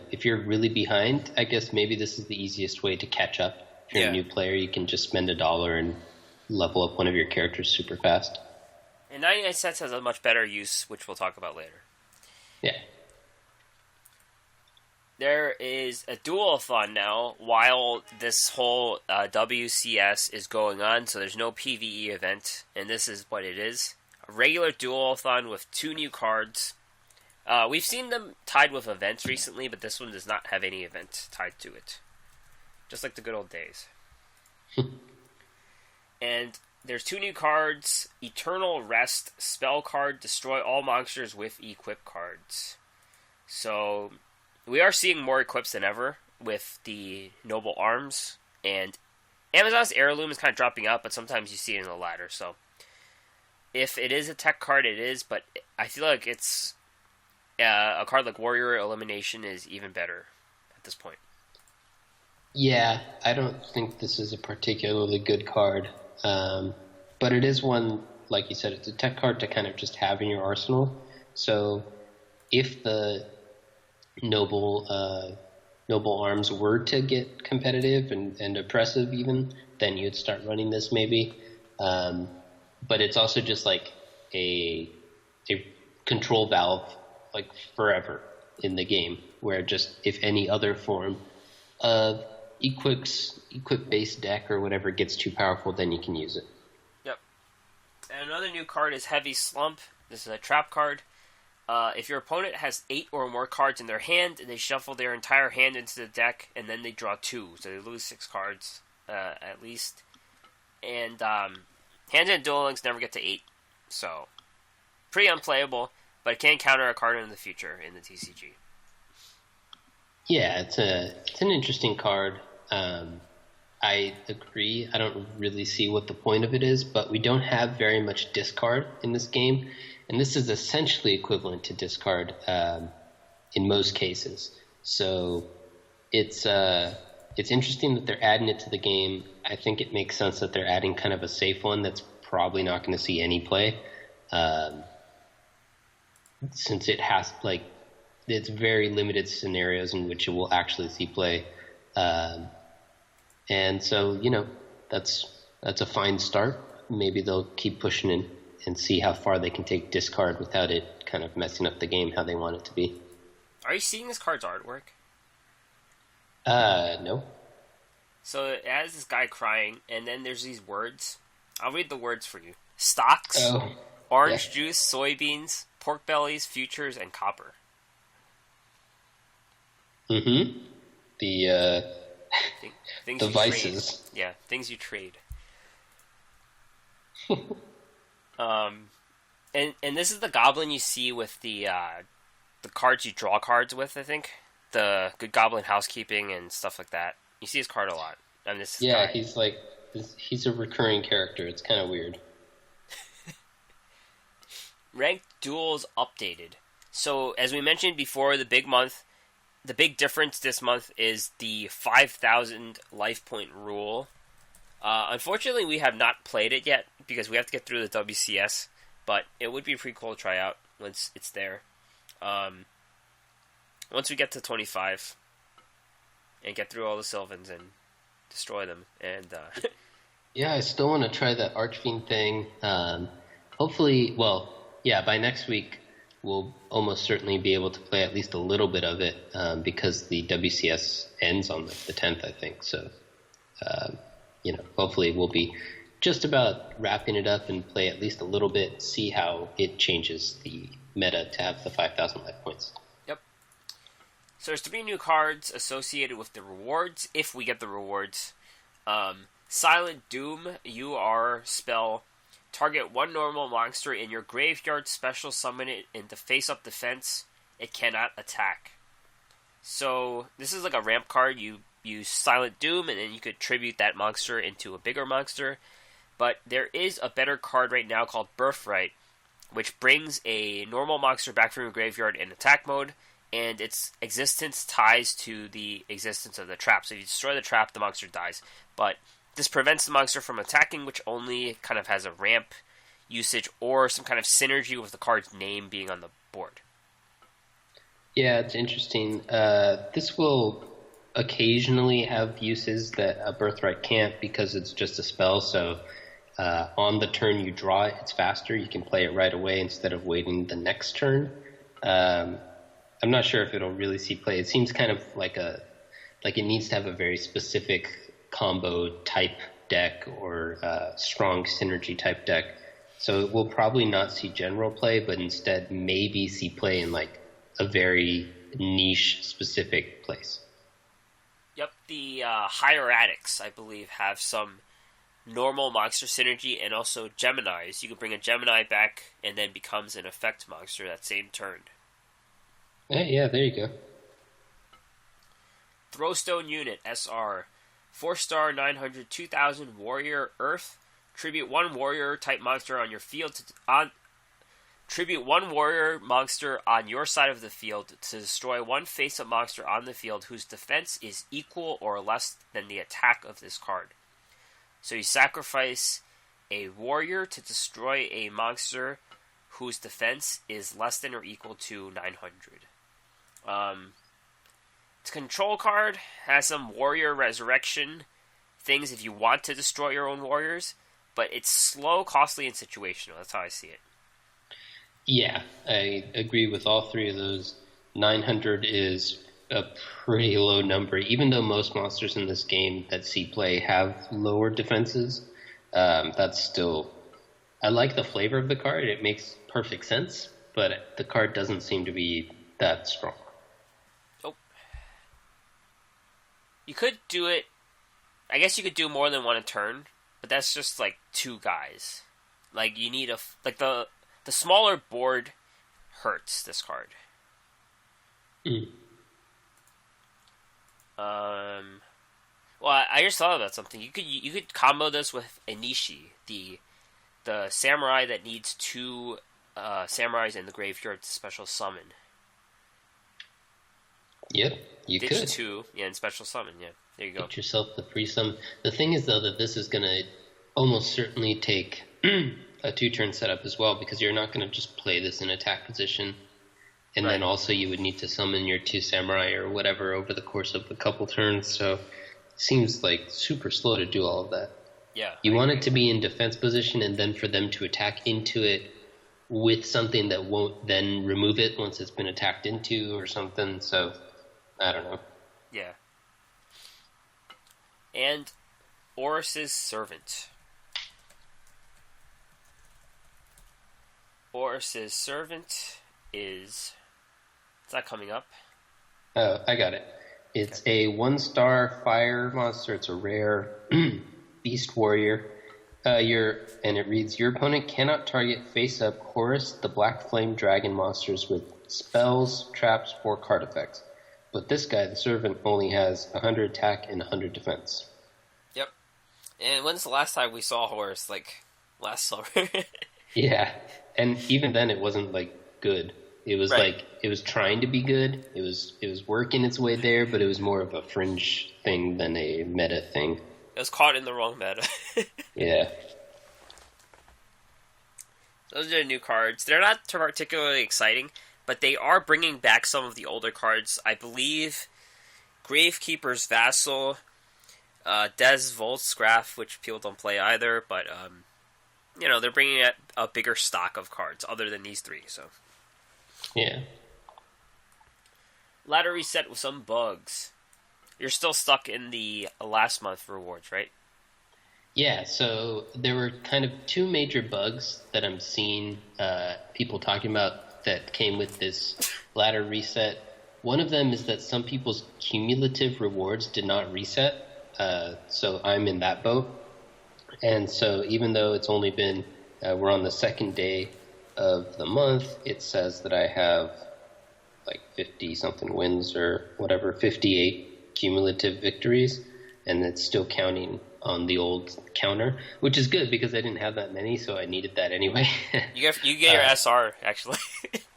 if you're really behind, I guess maybe this is the easiest way to catch up. If you're a new player, you can just spend $1 and level up one of your characters super fast. And 99 cents has a much better use, which we'll talk about later. Yeah. There is a Duel-a-thon now while this whole WCS is going on, so there's no PvE event, and this is what it is. A regular Duel-a-thon with 2 new cards. We've seen them tied with events recently, but this one does not have any event tied to it. Just like the good old days. And there's 2 new cards. Eternal Rest spell card. Destroy all monsters with equip cards. So we are seeing more equips than ever with the Noble Arms. And Amazon's Heirloom is kind of dropping out, but sometimes you see it in the ladder. So if it is a tech card, it is. But I feel like it's a card like Warrior Elimination is even better at this point. Yeah, I don't think this is a particularly good card. But it is one, like you said, it's a tech card to kind of just have in your arsenal. So if the Noble Arms were to get competitive and oppressive even, then you'd start running this maybe. But it's also just like a control valve like forever in the game, where just if any other form of equip-based deck or whatever gets too powerful, then you can use it. Yep. And another new card is Heavy Slump. This is a trap card. If your opponent has 8 or more cards in their hand, they shuffle their entire hand into the deck, and then they draw 2, so they lose 6 cards at least. And Hands and Duel Links never get to 8, so pretty unplayable, but it can counter a card in the future in the TCG. Yeah, it's an interesting card. I agree. I don't really see what the point of it is, but we don't have very much discard in this game, and this is essentially equivalent to discard in most cases. So it's interesting that they're adding it to the game. I think it makes sense that they're adding kind of a safe one that's probably not going to see any play, since it has it's very limited scenarios in which it will actually see play. And so, that's a fine start. Maybe they'll keep pushing in and see how far they can take discard without it kind of messing up the game how they want it to be. Are you seeing this card's artwork? No. So it has this guy crying, and then there's these words. I'll read the words for you. Stocks, orange juice, soybeans, pork bellies, futures, and copper. Mm-hmm. The things the you vices. Trade. Yeah, things you trade. And this is the goblin you see with the cards you draw cards with, I think. The Good Goblin Housekeeping and stuff like that. You see his card a lot. I mean, this guy. He's a recurring character. It's kind of weird. Ranked Duels updated. So, as we mentioned before, the big difference this month is the 5,000 life point rule. Unfortunately, we have not played it yet because we have to get through the WCS, but it would be pretty cool to try out once it's there. Once we get to 25 and get through all the Sylvans and destroy them. And yeah, I still want to try that Archfiend thing. Hopefully, by next week, we'll almost certainly be able to play at least a little bit of it because the WCS ends on the 10th, I think. So, hopefully we'll be just about wrapping it up and play at least a little bit, see how it changes the meta to have the 5,000 life points. Yep. So there's 3 new cards associated with the rewards, if we get the rewards. Silent Doom, UR spell. Target 1 normal monster in your graveyard, special summon it into face-up defense. It cannot attack. So, this is like a ramp card. You use Silent Doom, and then you could tribute that monster into a bigger monster. But there is a better card right now called Birthright, which brings a normal monster back from your graveyard in attack mode, and its existence ties to the existence of the trap. So if you destroy the trap, the monster dies. But this prevents the monster from attacking, which only kind of has a ramp usage or some kind of synergy with the card's name being on the board. Yeah, it's interesting. This will occasionally have uses that a Birthright can't because it's just a spell. So on the turn you draw it, it's faster. You can play it right away instead of waiting the next turn. I'm not sure if it'll really see play. It seems kind of like it needs to have a very specific combo type deck or strong synergy type deck. So it will probably not see general play, but instead maybe see play in like a very niche specific place. Yep, the Hieratics, I believe, have some normal monster synergy and also Geminis. You can bring a Gemini back and then becomes an effect monster that same turn. Yeah, there you go. Throwstone Unit, SR. 4-star, 900, 2000, Warrior, Earth. Tribute 1 Warrior type monster on your field Tribute 1 Warrior monster on your side of the field to destroy 1 face-up monster on the field whose defense is equal or less than the attack of this card. So you sacrifice a warrior to destroy a monster whose defense is less than or equal to 900. Its control card has some warrior resurrection things if you want to destroy your own warriors, but it's slow, costly, and situational. That's how I see it. Yeah, I agree with all three of those. 900 is a pretty low number, even though most monsters in this game that see play have lower defenses. That's still... I like the flavor of the card. It makes perfect sense, but the card doesn't seem to be that strong. Oh. You could do it... I guess you could do more than one a turn, but that's just like 2 guys. Like, you need the smaller board hurts this card. Well, I just thought about something. You could combo this with Anishi, the samurai that needs 2 samurais in the graveyard to special summon. Yep, you Ditch could. 2, yeah, and special summon, yeah. There you go. Get yourself the free summon. The thing is, though, that this is going to almost certainly take a 2-turn setup as well, because you're not going to just play this in attack position. And right. Then also you would need to summon your 2 samurai or whatever over the course of a couple turns. So it seems like super slow to do all of that. Yeah. You want it to be in defense position and then for them to attack into it with something that won't then remove it once it's been attacked into or something. So, I don't know. Yeah. And Orus's Servant. Orus's Servant is that coming up? Oh, I got it. It's a 1-star fire monster. It's a rare beast warrior. And it reads, your opponent cannot target face-up Horus, the black flame dragon monsters with spells, traps, or card effects. But this guy, the servant, only has 100 attack and 100 defense. Yep. And when's the last time we saw Horus? Like, last summer? Yeah. And even then it wasn't, like, good. It was right. like, it was trying to be good. It was working its way there, but it was more of a fringe thing than a meta thing. It was caught in the wrong meta. Yeah. Those are new cards. They're not particularly exciting, but they are bringing back some of the older cards. I believe Gravekeeper's Vassal, Des Voltsgraf, which people don't play either, but they're bringing a bigger stock of cards other than these 3. So yeah. Ladder reset with some bugs. You're still stuck in the last month rewards, right? Yeah, so there were kind of 2 major bugs that I'm seeing people talking about that came with this ladder reset. One of them is that some people's cumulative rewards did not reset, so I'm in that boat. And so even though it's only been, we're on the 2nd day of the month, it says that I have like 50-something wins or whatever, 58 cumulative victories, and it's still counting on the old counter, which is good because I didn't have that many, so I needed that anyway. You get your SR actually.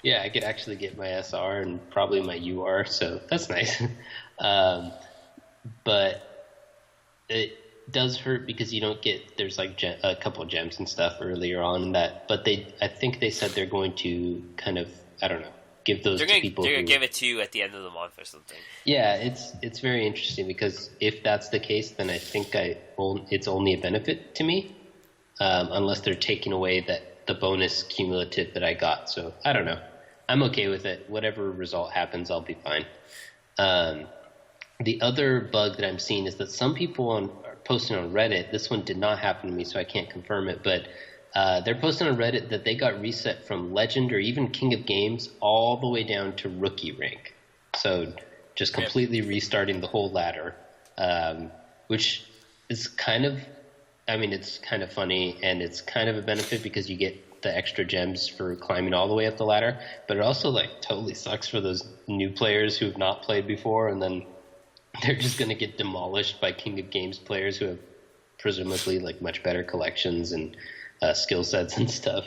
Yeah, I could actually get my SR and probably my UR, so that's nice. um, but it does hurt because you don't get, there's like a couple of gems and stuff earlier on in that, but I think they said they're going to kind of, I don't know, give those to people. They're going to give it to you at the end of the month or something. Yeah, it's very interesting because if that's the case, then I think it's only a benefit to me, unless they're taking away the bonus cumulative that I got. So I don't know. I'm okay with it. Whatever result happens, I'll be fine. The other bug that I'm seeing is that some people are posting on Reddit. This one did not happen to me, so I can't confirm it. But they're posting on Reddit that they got reset from Legend or even King of Games all the way down to Rookie rank. So just completely restarting the whole ladder, which is kind of, I mean, it's kind of funny and it's kind of a benefit because you get the extra gems for climbing all the way up the ladder. But it also like totally sucks for those new players who have not played before, and then they're just going to get demolished by King of Games players who have presumably like much better collections and skill sets and stuff.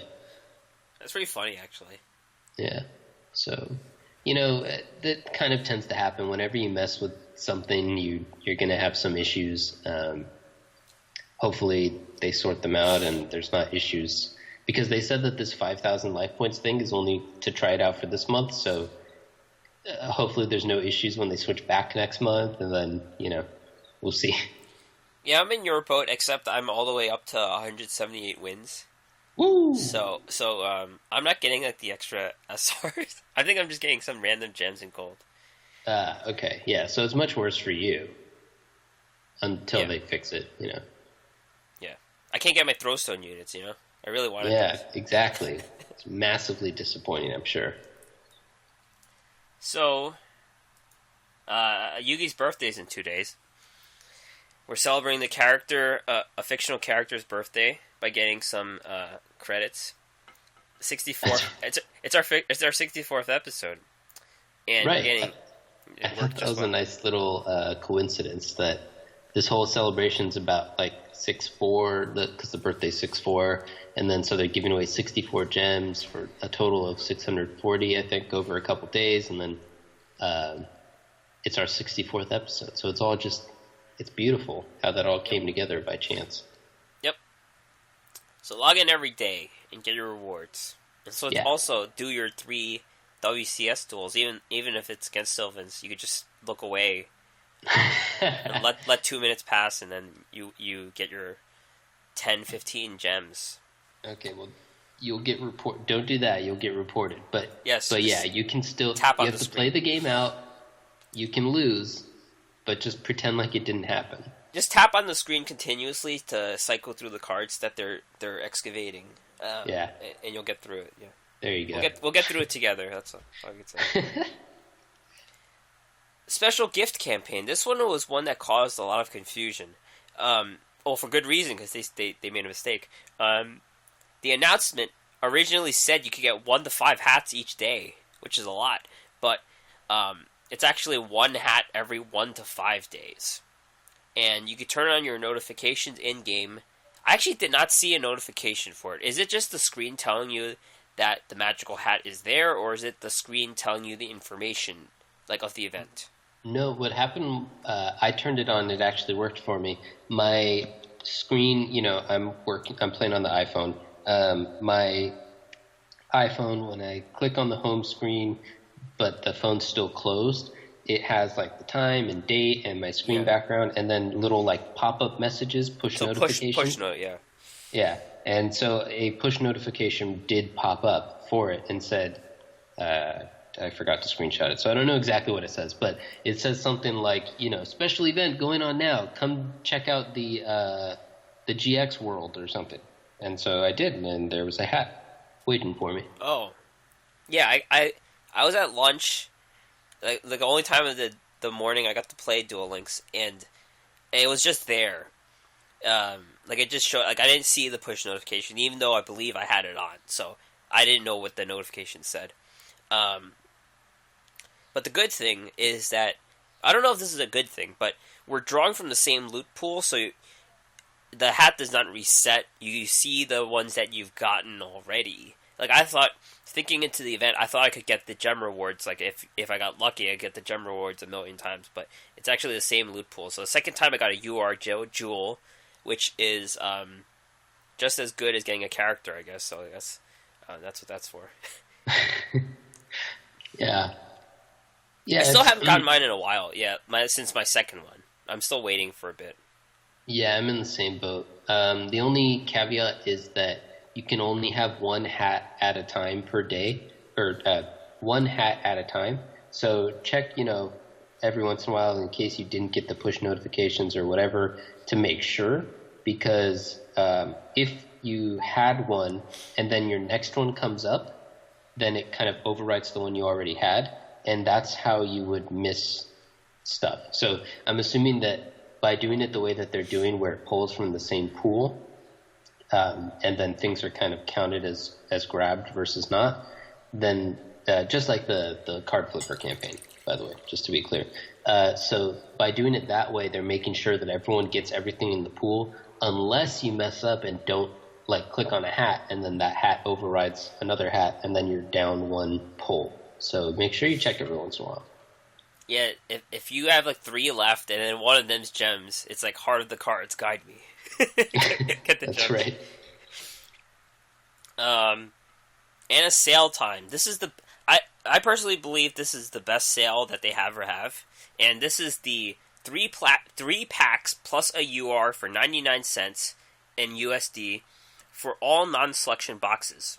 That's pretty funny, actually. Yeah. So, that kind of tends to happen whenever you mess with something. You're going to have some issues. Hopefully they sort them out and there's not issues, because they said that this 5,000 life points thing is only to try it out for this month. So hopefully there's no issues when they switch back next month, and then, we'll see. Yeah, I'm in your boat, except I'm all the way up to 178 wins. Woo! So I'm not getting like the extra SRs. I think I'm just getting some random gems and gold. Okay. Yeah, so it's much worse for you until they fix it, Yeah. I can't get my throwstone units, I really wanted those. Yeah, exactly. It's massively disappointing, I'm sure. So, Yugi's birthday is in 2 days. We're celebrating the character, a fictional character's birthday, by getting some credits. 64. It's our 64th episode, and right. we're getting. I thought that was a nice little coincidence that this whole celebration's about like 6-4, because the birthday's 6-4, and then so they're giving away 64 gems for a total of 640, I think, over a couple days, and then it's our 64th episode. So it's all just, it's beautiful how that all came together by chance. Yep. So log in every day and get your rewards. And so also do your 3 WCS duels, even if it's against Sylvans. You could just look away and let 2 minutes pass, and then you get your 10-15 gems. Okay, well, you'll get don't do that, you'll get reported. But yeah, you can still tap on you have the to play the game out. You can lose, but just pretend like it didn't happen. Just tap on the screen continuously to cycle through the cards that they're excavating. And you'll get through it. Yeah. There you go. We'll get through it together. That's all I can say. Special gift campaign. This one was one that caused a lot of confusion. For good reason, because they made a mistake. The announcement originally said you could get 1 to 5 hats each day, which is a lot, but it's actually 1 hat every 1 to 5 days. And you could turn on your notifications in-game. I actually did not see a notification for it. Is it just the screen telling you that the magical hat is there, or is it the screen telling you the information, like, of the event? No, what happened, I turned it on, it actually worked for me. My screen, I'm playing on the iPhone. My iPhone, when I click on the home screen, but the phone's still closed, it has like the time and date and my screen background, and then little like pop-up messages, push notifications. Push note, yeah. Yeah, and so a push notification did pop up for it and said, I forgot to screenshot it, so I don't know exactly what it says, but it says something like, special event going on now. Come check out the GX World or something. And so I did, and there was a hat waiting for me. Oh, yeah. I was at lunch, like the only time of the morning I got to play Duel Links, and it was just there. Like it just showed. Like I didn't see the push notification, even though I believe I had it on, so I didn't know what the notification said. But the good thing is that, I don't know if this is a good thing, but we're drawing from the same loot pool, so the hat does not reset. You see the ones that you've gotten already. Like, I thought, thinking into the event, I thought I could get the gem rewards. Like, if I got lucky, I'd get the gem rewards a million times. But it's actually the same loot pool. So the second time I got a yugioh, which is just as good as getting a character, I guess. So I guess that's what that's for. Yeah. I still haven't gotten mine in a while. Yeah, since my second one. I'm still waiting for a bit. Yeah, I'm in the same boat. The only caveat is that you can only have one hat at a time per day, or one hat at a time. So check, every once in a while in case you didn't get the push notifications or whatever to make sure, because if you had one and then your next one comes up, then it kind of overwrites the one you already had, and that's how you would miss stuff. So I'm assuming that by doing it the way that they're doing, where it pulls from the same pool, and then things are kind of counted as grabbed versus not, then just like the card flipper campaign, by the way, just to be clear. So by doing it that way, they're making sure that everyone gets everything in the pool, unless you mess up and don't click on a hat, and then that hat overrides another hat, and then you're down one pull. So make sure you check every once in a while. Yeah, if you have 3 left and then one of them's gems, it's like Heart of the Cards, guide me. Get the That's gems. right. And a sale time. This is I personally believe this is the best sale that they ever have. And this is the 3 packs plus a UR for 99 cents in USD for all non-selection boxes.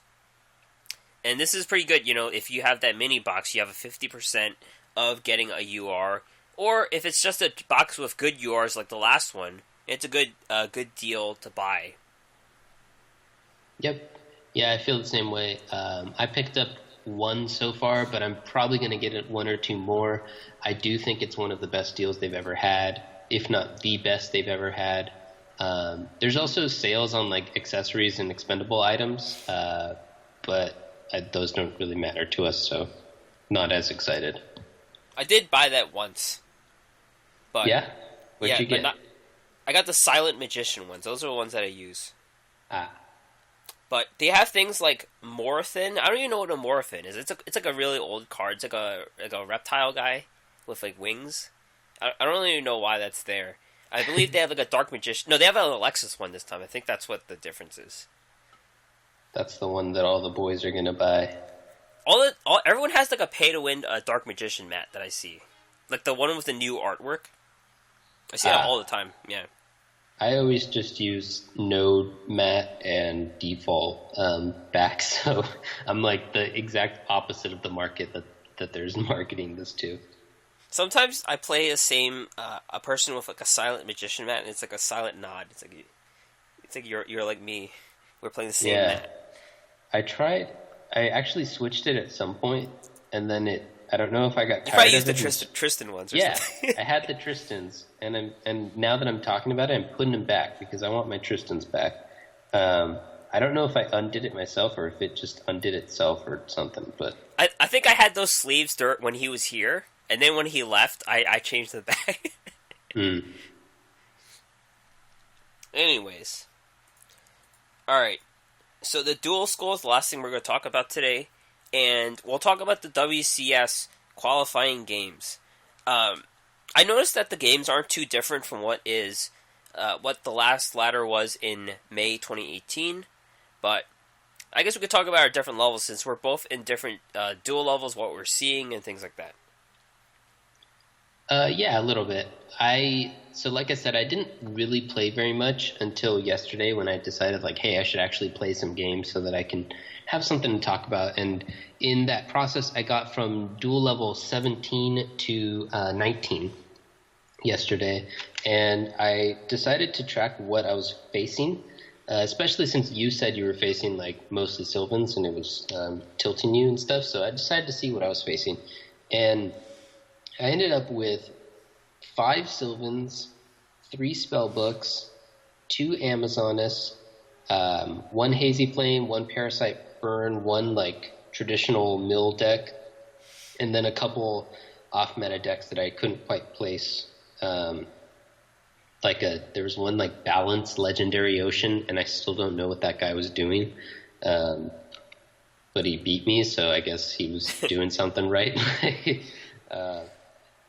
And this is pretty good, if you have that mini box, you have a 50% of getting a UR. Or if it's just a box with good URs like the last one, it's a good deal to buy. Yep. Yeah, I feel the same way. I picked up one so far, but I'm probably going to get it 1 or 2 more. I do think it's one of the best deals they've ever had, if not the best they've ever had. There's also sales on accessories and expendable items, but those don't really matter to us, so not as excited. I did buy that once. But yeah? What'd you get? I got the Silent Magician ones. Those are the ones that I use. Ah. But they have things like Morphin. I don't even know what a Morphin is. It's like a really old card. It's like a reptile guy with wings. I don't even know why that's there. I believe they have a Dark Magician. No, they have an Alexis one this time. I think that's what the difference is. That's the one that all the boys are going to buy. Everyone has a pay-to-win Dark Magician mat that I see. Like the one with the new artwork. I see that all the time, yeah. I always just use node mat and default back, so I'm the exact opposite of the market that there's marketing this to. Sometimes I play the same a person with a Silent Magician mat, and it's a silent nod. It's like you're like me. We're playing the same mat. I actually switched it at some point, and then I don't know if I got tired of it. You probably used the Tristan ones or something. Yeah, I had the Tristans, and now that I'm talking about it, I'm putting them back because I want my Tristans back. I don't know if I undid it myself or if it just undid itself or something, but... I think I had those sleeves when he was here, and then when he left, I changed the back. Anyways. Alright. So the Duel School is the last thing we're going to talk about today, and we'll talk about the WCS Qualifying Games. I noticed that the games aren't too different from what the last ladder was in May 2018, but I guess we could talk about our different levels since we're both in different duel levels, what we're seeing, and things like that. Yeah, a little bit. So like I said, I didn't really play very much until yesterday when I decided hey, I should actually play some games so that I can have something to talk about. And in that process, I got from duel level 17 to 19 yesterday. And I decided to track what I was facing, especially since you said you were facing mostly Sylvans and it was tilting you and stuff. So I decided to see what I was facing. And I ended up with 5 Sylvans, 3 Spellbooks, 2 Amazonas, 1 Hazy Flame, 1 Parasite Burn, 1 traditional mill deck, and then a couple off-meta decks that I couldn't quite place there was one like balanced legendary ocean, and I still don't know what that guy was doing. But he beat me, so I guess he was doing something right.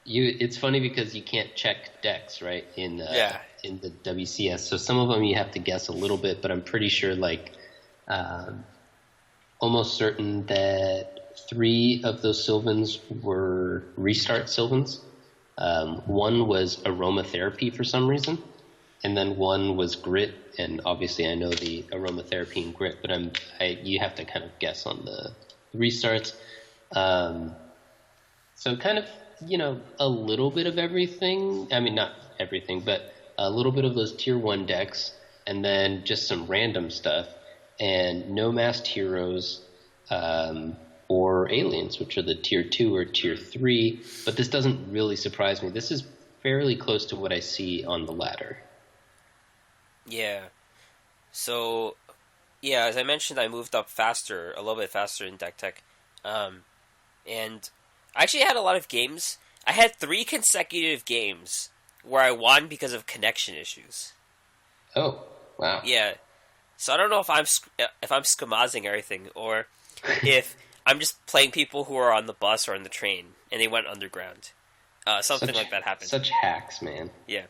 It's funny because you can't check decks, right? In the WCS, so some of them you have to guess a little bit, but I'm pretty sure almost certain that 3 of those Sylvans were restart Sylvans. One was aromatherapy for some reason, and then one was grit, and obviously I know the aromatherapy and grit, but you have to kind of guess on the restarts. So kind of, a little bit of everything. I mean, not everything, but a little bit of those tier 1 decks, and then just some random stuff, and no masked heroes, or aliens, which are the tier 2 or tier 3, but this doesn't really surprise me. This is fairly close to what I see on the ladder. Yeah. So, yeah, as I mentioned, I moved up a little bit faster in deck tech. And I actually had a lot of games. I had 3 consecutive games where I won because of connection issues. Oh, wow. Yeah. So I don't know if I'm schemazing everything, or if I'm just playing people who are on the bus or on the train, and they went underground. Something like that happened. Such hacks, man. Yeah.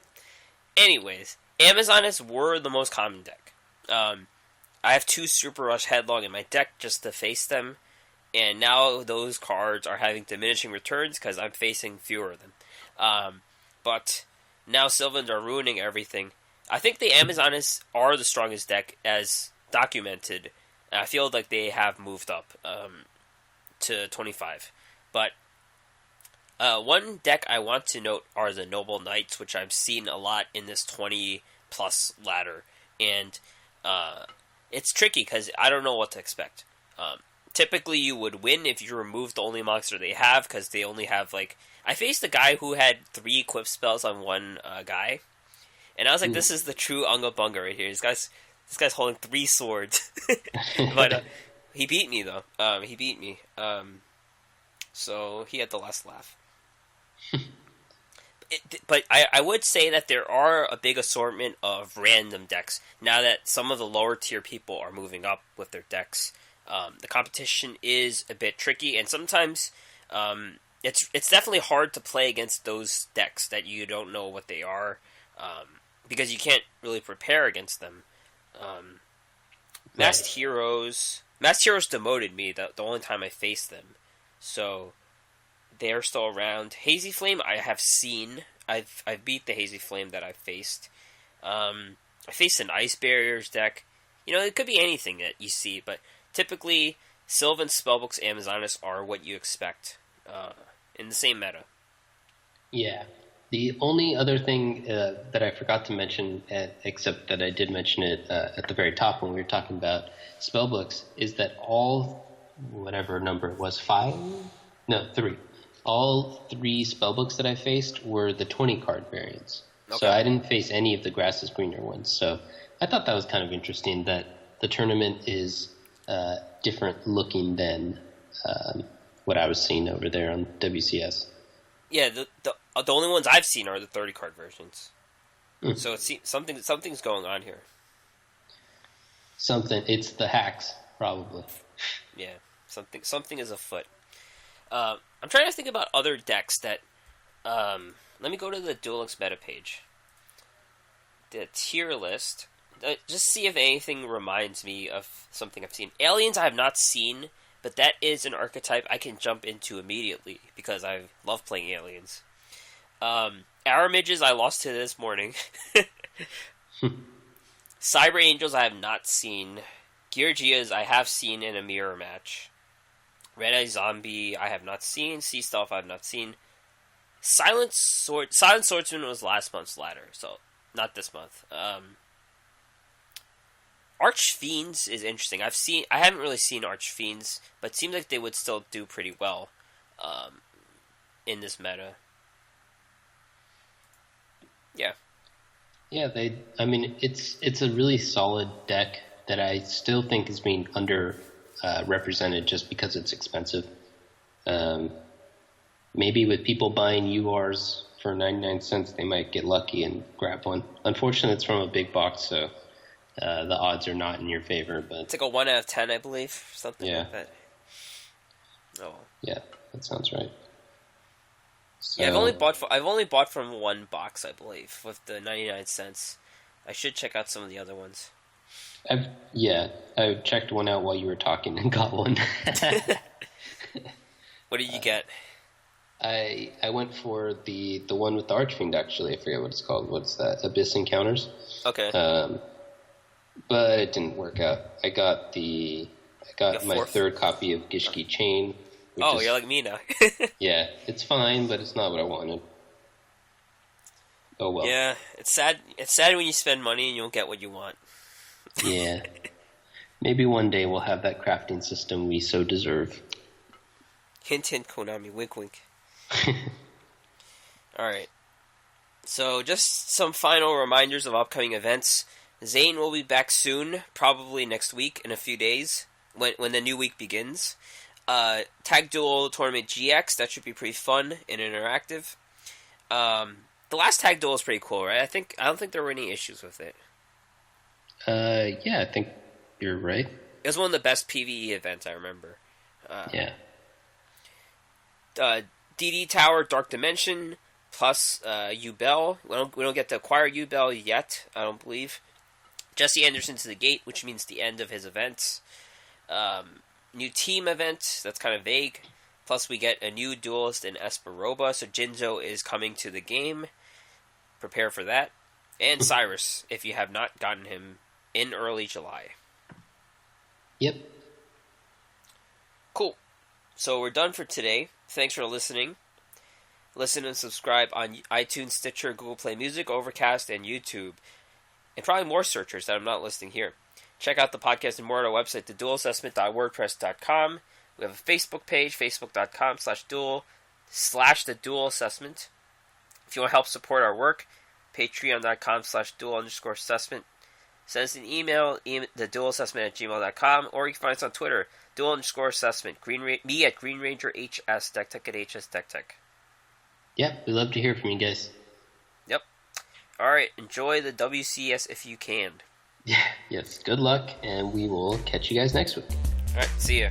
Anyways, Amazonas were the most common deck. I have 2 Super Rush Headlong in my deck just to face them, and now those cards are having diminishing returns because I'm facing fewer of them. But now Sylvans are ruining everything. I think the Amazonas are the strongest deck as documented. I feel like they have moved up to 25. But one deck I want to note are the Noble Knights, which I've seen a lot in this 20-plus ladder. And it's tricky because I don't know what to expect. Typically, you would win if you remove the only monster they have, because they only have, I faced a guy who had 3 equip spells on one guy. And I was like, This is the true Unga Bunga right here. This guy's holding 3 swords. But he beat me, though. He beat me. So he had the last laugh. But I would say that there are a big assortment of random decks. Now that some of the lower tier people are moving up with their decks, the competition is a bit tricky. And sometimes it's definitely hard to play against those decks that you don't know what they are. Because you can't really prepare against them. Masked Heroes demoted me the only time I faced them. So they're still around. Hazy Flame I have seen. I've beat the Hazy Flame that I've faced. I faced an Ice Barriers deck. It could be anything that you see, but typically Sylvan Spellbooks Amazonas are what you expect in the same meta. Yeah. The only other thing that I forgot to mention, except that I did mention it at the very top when we were talking about spellbooks, is that all, whatever number it was, 3. All 3 spellbooks that I faced were the 20-card variants. Okay. So I didn't face any of the Grass is Greener ones. So I thought that was kind of interesting that the tournament is different looking than what I was seeing over there on WCS. Yeah, the only ones I've seen are the 30-card versions. So it's something's going on here. It's the hacks, probably. Yeah, something is afoot. I'm trying to think about other decks that... let me go to the Duel Links meta page. The tier list. Just see if anything reminds me of something I've seen. Aliens I have not seen, but that is an archetype I can jump into immediately because I love playing aliens. Aramages I lost to this morning. Cyber Angels I have not seen. Georgias I have seen in a mirror match. Red Eye Zombie I have not seen. Sea Stealth I have not seen. Silent Swordsman was last month's ladder, so not this month. Archfiends is interesting. I haven't really seen Archfiends, but it seems like they would still do pretty well in this meta. Yeah. Yeah, it's a really solid deck that I still think is being under represented just because it's expensive. Maybe with people buying URs for 99 cents, they might get lucky and grab one. Unfortunately, it's from a big box, so the odds are not in your favor. But it's like a 1 out of 10, I believe, something like that. Oh, yeah, that sounds right. So, yeah, I've only bought from one box, I believe, with the 99 cents. I should check out some of the other ones. I checked one out while you were talking and got one. What did you get? I went for the one with the Archfiend, actually. I forget what it's called. What's that? Abyss Encounters? Okay. But it didn't work out. I got my third copy of Gishki Chain. You're like me now. Yeah, it's fine, but it's not what I wanted. Oh well. Yeah, it's sad. It's sad when you spend money and you don't get what you want. Yeah. Maybe one day we'll have that crafting system we so deserve. Hint, hint, Konami. Wink, wink. Alright. So, just some final reminders of upcoming events. Zane will be back soon, probably next week, in a few days, when the new week begins. Tag Duel Tournament GX, that should be pretty fun and interactive. The last Tag Duel is pretty cool, right? I don't think there were any issues with it. Yeah, I think you're right. It was one of the best PvE events I remember. Yeah. DD Tower Dark Dimension plus Yubel. We don't get to acquire Yubel yet, I don't believe. Jesse Anderson to the gate, which means the end of his events. New team event, that's kind of vague. Plus we get a new duelist in Espa Roba, so Jinzo is coming to the game. Prepare for that. And Syrus, if you have not gotten him in early July. Yep. Cool. So we're done for today. Thanks for listening. Listen and subscribe on iTunes, Stitcher, Google Play Music, Overcast, and YouTube. And probably more searchers that I'm not listing here. Check out the podcast and more at our website, theduelassessment.wordpress.com. We have a Facebook page, facebook.com/duel/the Duel Assessment. If you want to help support our work, patreon.com/duel_assessment. Send us an email, theduelassessment@gmail.com, or you can find us on Twitter, duel_assessment. Me at Green Ranger HS, DeckTech at HS DeckTech. Yep, we love to hear from you guys. Yep. Alright, enjoy the WCS if you can. Yeah, yes, good luck, and we will catch you guys next week. Alright, see ya.